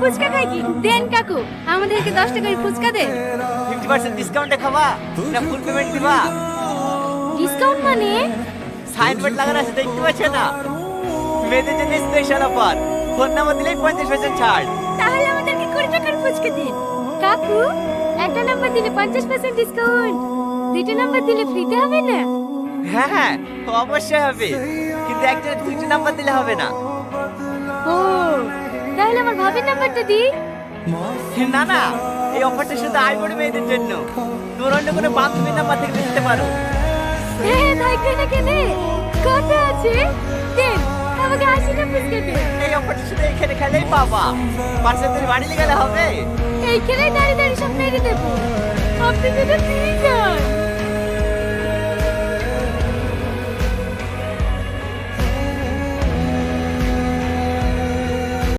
ফুচকা খাই কি? দেন কাকু, আমাদেরকে 10 টাকার ফুচকা দেন। 50% ডিসকাউন্টে খাবা না ফুল পেমেন্ট দিবা? ডিসকাউন্ট মানে? সাইনবোর্ড লাগানো আছে দেখতে পাচ্ছ না? মেয়েদের জন্য স্পেশাল অফার, ফোন নাম্বার দিলেই 50% ছাড়। তাহলে আমাদেরকে 20 টাকার ফুচকা দিন। কাকু, একটা নাম্বার দিলে 50% ডিসকাউন্ট, দুইটা নাম্বার দিলে ফ্রিতে হবে না? হ্যাঁ হ্যাঁ অবশ্যই হবে, কিন্তু একজনের 2টি নাম্বার দিলে হবে না। ও, তাহলে আমার ভাবির নাম্বারটা দি। না না, এই অফারটা শুধু আইবড় মেয়েদের জন্য। তোর অন্য কোনো বান্ধবীর নাম্বার থেকে দিতে পারো। হ্যাঁ, থাকবে না কেন? কত আছে? দেন, আমাকে 80 টা ফুচকা দিন। এই অফারটা শুধু এখানে খেলেই পাবা, পার্সেন্টেজ বাড়িয়ে গেলে হবে। এইখানে দাঁড়িয়ে দাঁড়িয়ে সব মেরে দেবো। আপনি যদি প্লিজ যান।